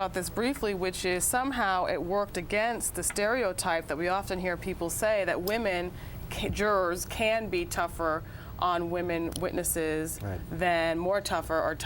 About this briefly, which is somehow it worked against the stereotype that we often hear people say that women, jurors, can be tougher on women witnesses than tougher.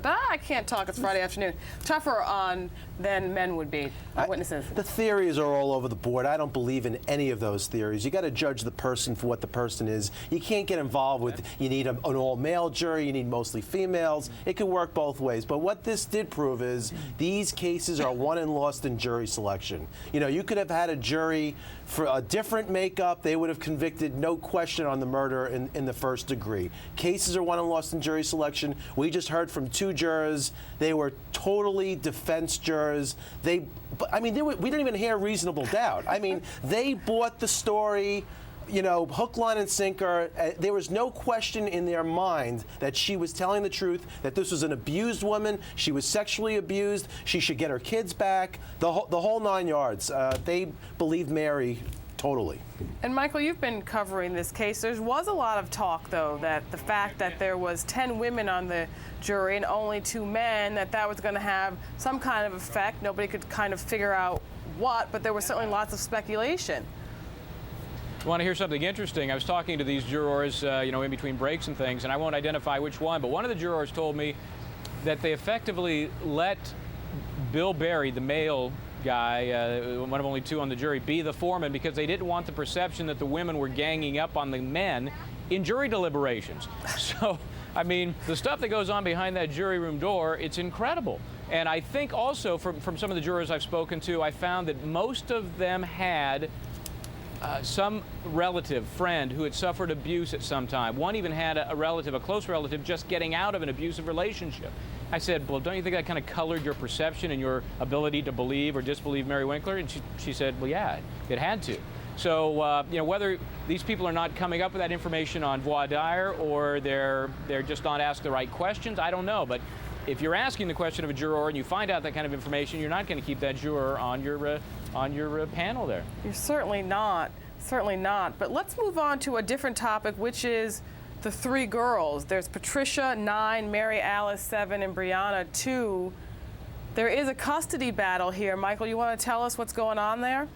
I can't talk, it's Friday afternoon. Tougher on than men would be witnesses. The theories are all over the board. I don't believe in any of those theories. You got to judge the person for what the person is. You can't get involved with, you need an all-male jury, you need mostly females. It could work both ways. But what this did prove is these cases are won and lost in jury selection. You know, you could have had a jury for a different makeup. They would have convicted, no question, on the murder in the first degree. Cases are won and lost in jury selection. We just heard from 2 jurors. They were totally defense jurors. We didn't even hear reasonable doubt. I mean, they bought the story, you know, hook, line, and sinker. There was no question in their mind that she was telling the truth, that this was an abused woman, she was sexually abused, she should get her kids back, the whole 9 yards. They believed Mary totally. And Michael, you've been covering this case. There was a lot of talk, though, that the fact that there was 10 women on the jury and only 2 men, that was going to have some kind of effect. Nobody could kind of figure out what, but there was certainly lots of speculation. You want to hear something interesting? I was talking to these jurors, you know, in between breaks and things, and I won't identify which one, but one of the jurors told me that they effectively let Bill Berry, the male guy, one of only 2 on the jury, be the foreman because they didn't want the perception that the women were ganging up on the men in jury deliberations. So, I mean, the stuff that goes on behind that jury room door, it's incredible. And I think also from some of the jurors I've spoken to, I found that most of them had some relative, friend, who had suffered abuse at some time. One even had a relative, a close relative, just getting out of an abusive relationship. I said, well, don't you think that kind of colored your perception and your ability to believe or disbelieve Mary Winkler? And she said, well, yeah, it had to. So, you know, whether these people are not coming up with that information on voir dire or they're just not asked the right questions, I don't know. But if you're asking the question of a juror and you find out that kind of information, you're not going to keep that juror on your panel there. You're certainly not. Certainly not. But let's move on to a different topic, which is the 3 girls. There's Patricia, 9, Mary Alice, 7, and Brianna, 2. There is a custody battle here. Michael, you want to tell us what's going on there?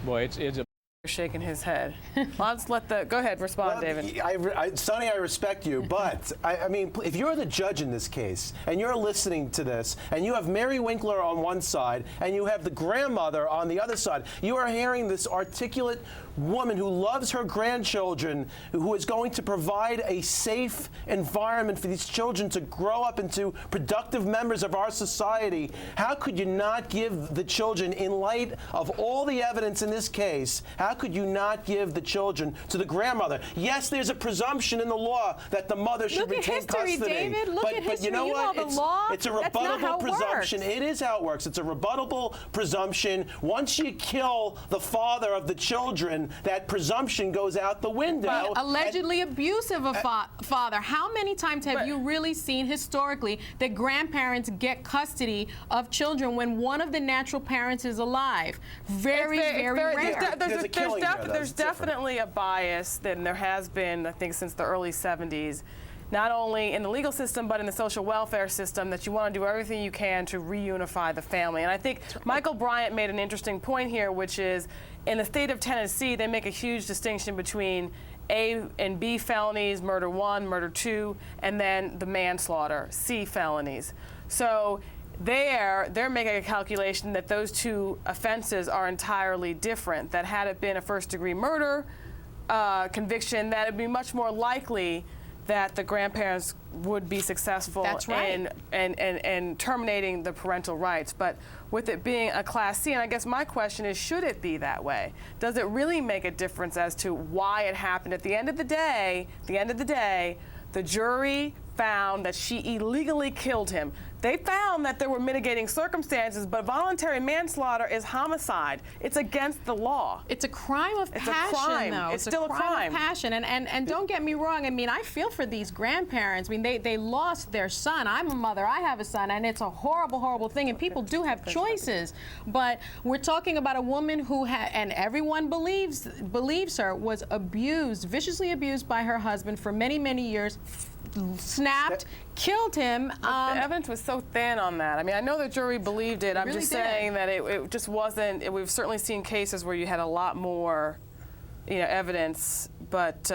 Boy, it's a... Shaking his head. Let's go ahead, respond, David. Sonny, I respect you, but I mean, if you're the judge in this case and you're listening to this and you have Mary Winkler on one side and you have the grandmother on the other side, you are hearing this articulate woman who loves her grandchildren, who is going to provide a safe environment for these children to grow up into productive members of our society. How could you not give the children, in light of all the evidence in this case, how could you not give the children to the grandmother? Yes, there's a presumption in the law that the mother should retain custody. Look at history, David. Look at history. But you know what? It's a rebuttable presumption. It is how it works. It's a rebuttable presumption. Once you kill the father of the children, that presumption goes out the window. Allegedly abusive of father. How many times have you really seen historically that grandparents get custody of children when one of the natural parents is alive? Very rare. There's definitely a bias, and there has been, I think, since the early 70s, not only in the legal system but in the social welfare system, that you want to do everything you can to reunify the family. And I think Michael Bryant made an interesting point here, which is in the state of Tennessee, they make a huge distinction between A and B felonies, murder 1, murder 2, and then the manslaughter, C felonies. So they're making a calculation that those 2 offenses are entirely different, that had it been a first-degree murder conviction, that it would be much more likely that the grandparents would be successful in terminating the parental rights. But with it being a Class C, and I guess my question is, should it be that way? Does it really make a difference as to why it happened? At the end of the day, the jury found that she illegally killed him. They found that there were mitigating circumstances, but voluntary manslaughter is homicide. It's against the law. It's a crime of passion, a crime. though. It's still a crime of passion. And don't get me wrong. I mean, I feel for these grandparents. I mean, they lost their son. I'm a mother. I have a son, and it's a horrible, horrible thing. And people do have choices. But we're talking about a woman who and everyone believes her, was abused, viciously abused by her husband for many, many years. snapped, killed him. The evidence was so thin on that. I mean, I know the jury believed it. I'm really just did. saying that it just wasn't. We've certainly seen cases where you had a lot more, evidence. But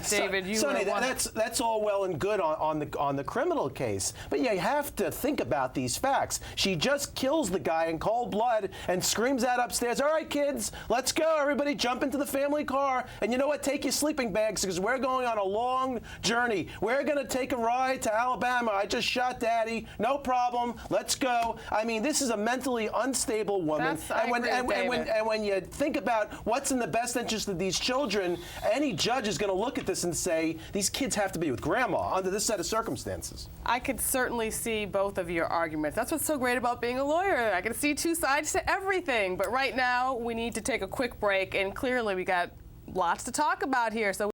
David, you Sonny, were one. that's all well and good on the criminal case, but you have to think about these facts. She just kills the guy in cold blood and screams out upstairs, "All right, kids, let's go! Everybody, jump into the family car, and you know what? Take your sleeping bags because we're going on a long journey. We're going to take a ride to Alabama. I just shot Daddy. No problem. Let's go." I mean, this is a mentally unstable woman. I agree with David. And when you think about what's in the best interest of these children, any judge is going to look at this and say, these kids have to be with grandma under this set of circumstances. I could certainly see both of your arguments. That's what's so great about being a lawyer. I can see two sides to everything. But right now, we need to take a quick break, and clearly we got lots to talk about here. So